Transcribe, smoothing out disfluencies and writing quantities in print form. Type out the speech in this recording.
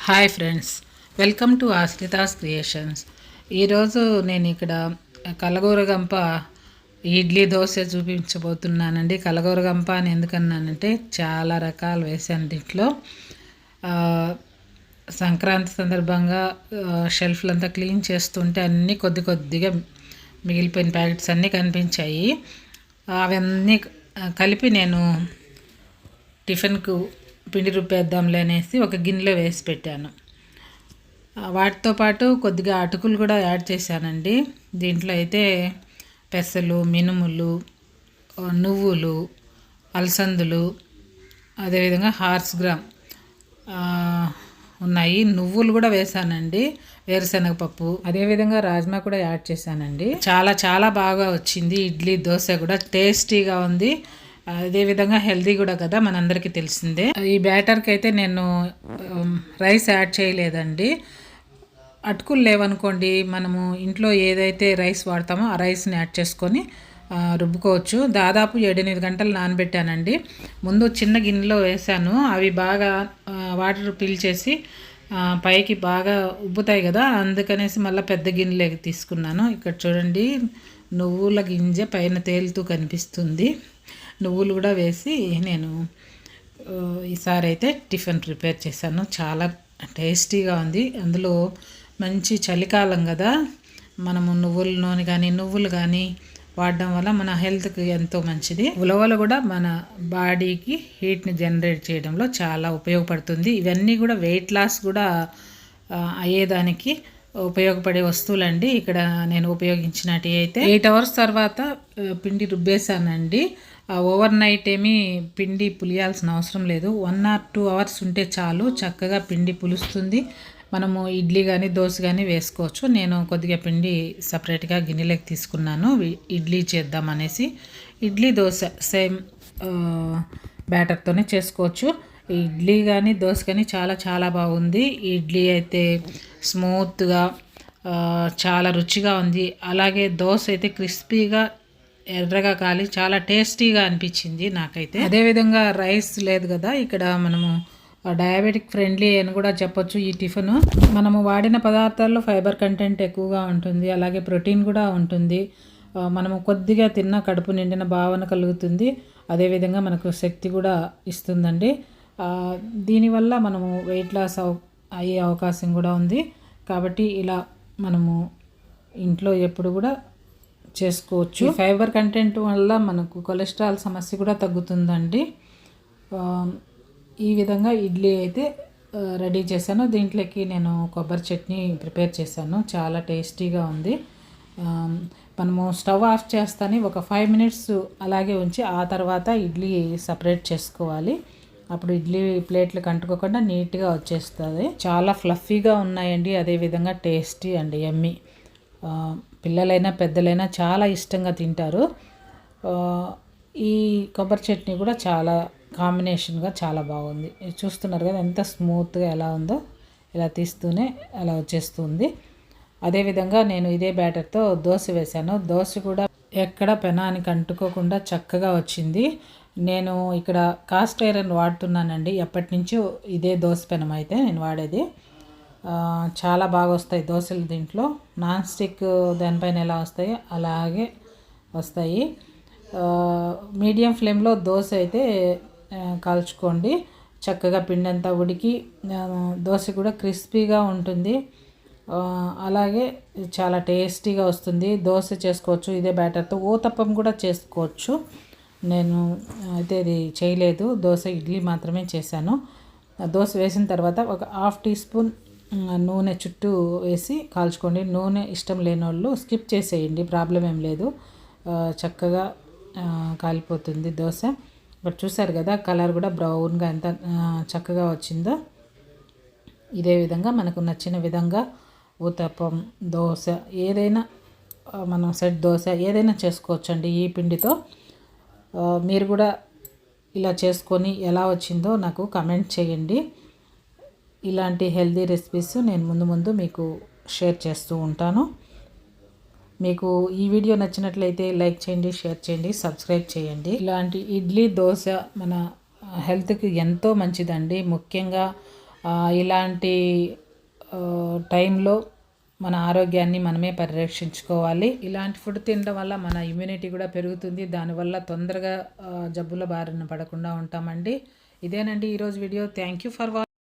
Hi friends, welcome to Ashrita's creations. ఈరోజు నేను ఇక్కడ కలగూరగంప ఇడ్లీ దోశ చూపించబోతున్నానండి. కలగూరగంప అని ఎందుకన్నానంటే చాలా రకాలు వేసాను దీంట్లో. సంక్రాంతి సందర్భంగా షెల్ఫ్లంతా క్లీన్ చేస్తుంటే అన్నీ కొద్దిగా మిగిలిపోయిన ప్యాకెట్స్ అన్నీ కనిపించాయి. అవన్నీ కలిపి నేను టిఫిన్కు పిండి రుబ్బేద్దాంలే అనేసి ఒక గిన్నెలో వేసి పెట్టాను. వాటితో పాటు కొద్దిగా అటుకులు కూడా యాడ్ చేశానండి. దీంట్లో అయితే పెసలు, మినుములు, నువ్వులు, అలసందులు, అదేవిధంగా హార్స్ గ్రామ్ ఉన్నాయి. నువ్వులు కూడా వేసానండి, వేరుశనగపప్పు, అదేవిధంగా రాజ్మా కూడా యాడ్ చేశానండి. చాలా బాగా వచ్చింది. ఇడ్లీ దోశ కూడా టేస్టీగా ఉంది, అదేవిధంగా హెల్దీ కూడా కదా, మనందరికీ తెలిసిందే. ఈ బ్యాటర్కి అయితే నేను రైస్ యాడ్ చేయలేదండి. అటుకులు లేవనుకోండి, మనము ఇంట్లో ఏదైతే రైస్ వాడతామో ఆ రైస్ని యాడ్ చేసుకొని రుబ్బుకోవచ్చు. దాదాపు 7-8 గంటలు నానబెట్టానండి. ముందు చిన్న గిన్నెలో వేసాను, అవి బాగా వాటర్ పీల్చేసి పైకి బాగా ఉబ్బుతాయి కదా, అందుకనేసి మళ్ళీ పెద్ద గిన్నెలోకి తీసుకున్నాను. ఇక్కడ చూడండి, నువ్వుల గింజ పైన తేలుతూ కనిపిస్తుంది. నువ్వులు కూడా వేసి నేను ఈసారి అయితే టిఫిన్ ప్రిపేర్ చేశాను. చాలా టేస్టీగా ఉంది. అందులో మంచి చలికాలం కదా, మనము నువ్వుల నూనె కానీ నువ్వులు కానీ వాడడం వల్ల మన హెల్త్కి ఎంతో మంచిది. ఉలవలు కూడా మన బాడీకి హీట్ని జనరేట్ చేయడంలో చాలా ఉపయోగపడుతుంది. ఇవన్నీ కూడా వెయిట్ లాస్ కూడా అయ్యేదానికి ఉపయోగపడే వస్తువులండి. ఇక్కడ నేను ఉపయోగించినట్టు అయితే 8 అవర్స్ తర్వాత పిండి రుబ్బేశానండి. ఓవర్ నైట్ ఏమీ పిండి పులియాల్సిన అవసరం లేదు. 1 or 2 అవర్స్ ఉంటే చాలు, చక్కగా పిండి పులుస్తుంది. మనము ఇడ్లీ కానీ దోశ కానీ వేసుకోవచ్చు. నేను కొద్దిగా పిండి సపరేట్గా గిన్నెలోకి తీసుకున్నాను, ఇడ్లీ చేద్దాం అనేసి. ఇడ్లీ దోశ సేమ్ బ్యాటర్తోనే చేసుకోవచ్చు. ఇడ్లీ కానీ దోశ కానీ చాలా బాగుంది. ఇడ్లీ అయితే స్మూత్గా చాలా రుచిగా ఉంది. అలాగే దోశ అయితే క్రిస్పీగా ఎర్రగా కాలి చాలా టేస్టీగా అనిపించింది నాకైతే. అదేవిధంగా రైస్ లేదు కదా, ఇక్కడ మనము డయాబెటిక్ ఫ్రెండ్లీ అని కూడా చెప్పొచ్చు. ఈ టిఫిన్ మనము వాడిన పదార్థాల్లో ఫైబర్ కంటెంట్ ఎక్కువగా ఉంటుంది, అలాగే ప్రోటీన్ కూడా ఉంటుంది. మనము కొద్దిగా తిన్న కడుపు నిండిన భావన కలుగుతుంది, అదేవిధంగా మనకు శక్తి కూడా ఇస్తుందండి. దీనివల్ల మనము వెయిట్ లాస్ అయ్యే అవకాశం కూడా ఉంది. కాబట్టి ఇలా మనము ఇంట్లో ఎప్పుడు కూడా చేసుకోవచ్చు. ఫైబర్ కంటెంట్ వల్ల మనకు కొలెస్ట్రాల్ సమస్య కూడా తగ్గుతుందండి. ఈ విధంగా ఇడ్లీ అయితే రెడీ చేశాను. దీంట్లోకి నేను కొబ్బరి చట్నీ ప్రిపేర్ చేశాను, చాలా టేస్టీగా ఉంది. మనము స్టవ్ ఆఫ్ చేస్తాని ఒక 5 minutes అలాగే ఉంచి ఆ తర్వాత ఇడ్లీ సపరేట్ చేసుకోవాలి. అప్పుడు ఇడ్లీ ప్లేట్లకు అంటుకోకుండా నీట్గా వచ్చేస్తుంది. చాలా ఫ్లఫీగా ఉన్నాయండి, అదేవిధంగా టేస్టీ అండి, యమ్మీ. పిల్లలైనా పెద్దలైనా చాలా ఇష్టంగా తింటారు. ఈ కొబ్బరి చట్నీ కూడా చాలా కాంబినేషన్గా చాలా బాగుంది. చూస్తున్నారు కదా ఎంత స్మూత్గా ఎలా ఉందో, ఇలా తీస్తూనే అలా వచ్చేస్తుంది. అదేవిధంగా నేను ఇదే బ్యాటర్తో దోశ వేశాను. దోశ కూడా ఎక్కడ పెనానికి అంటుకోకుండా చక్కగా వచ్చింది. నేను ఇక్కడ కాస్ట్ ఐరన్ వాడుతున్నానండి, ఎప్పటి నుంచో ఇదే దోశ పెనం అయితే నేను వాడేది. చాలా బాగా వస్తాయి దోశలు దీంట్లో. నాన్ స్టిక్ దానిపైన ఎలా వస్తాయో అలాగే వస్తాయి. మీడియం ఫ్లేమ్లో దోశ అయితే కాల్చుకోండి. చక్కగా పిండి అంతా ఉడికి దోశ కూడా క్రిస్పీగా ఉంటుంది, అలాగే చాలా టేస్టీగా వస్తుంది. దోశ చేసుకోవచ్చు ఇదే బ్యాటర్తో, ఊతప్పం కూడా చేసుకోవచ్చు. నేను అయితే ఇది చేయలేదు, దోశ ఇడ్లీ మాత్రమే చేశాను. దోశ వేసిన తర్వాత ఒక 1/2 teaspoon నూనె చుట్టూ వేసి కాల్చుకోండి. నూనె ఇష్టం లేని వాళ్ళు స్కిప్ చేసేయండి, ప్రాబ్లం ఏం లేదు, చక్కగా కాలిపోతుంది దోశ. బట్ చూసారు కదా, కలర్ కూడా బ్రౌన్గా ఎంత చక్కగా వచ్చిందో. ఇదే విధంగా మనకు నచ్చిన విధంగా ఊతప్పం, దోశ ఏదైనా, మనం సెట్ దోశ ఏదైనా చేసుకోవచ్చండి ఈ పిండితో. మీరు కూడా ఇలా చేసుకొని ఎలా వచ్చిందో నాకు కమెంట్ చేయండి. ఇలాంటి హెల్దీ రెసిపీస్ నేను ముందు మీకు షేర్ చేస్తూ ఉంటాను. మీకు ఈ వీడియో నచ్చినట్లయితే లైక్ చేయండి, షేర్ చేయండి, సబ్స్క్రైబ్ చేయండి. ఇలాంటి ఇడ్లీ దోశ మన హెల్త్కి ఎంతో మంచిదండి. ముఖ్యంగా ఇలాంటి టైంలో మన ఆరోగ్యాన్ని మనమే పరిరక్షించుకోవాలి. ఇలాంటి ఫుడ్ తినడం వల్ల మన ఇమ్యూనిటీ కూడా పెరుగుతుంది. దానివల్ల తొందరగా జబ్బుల బారిన పడకుండా ఉంటామండి. ఇదేనండి ఈరోజు video. Thank you for watching.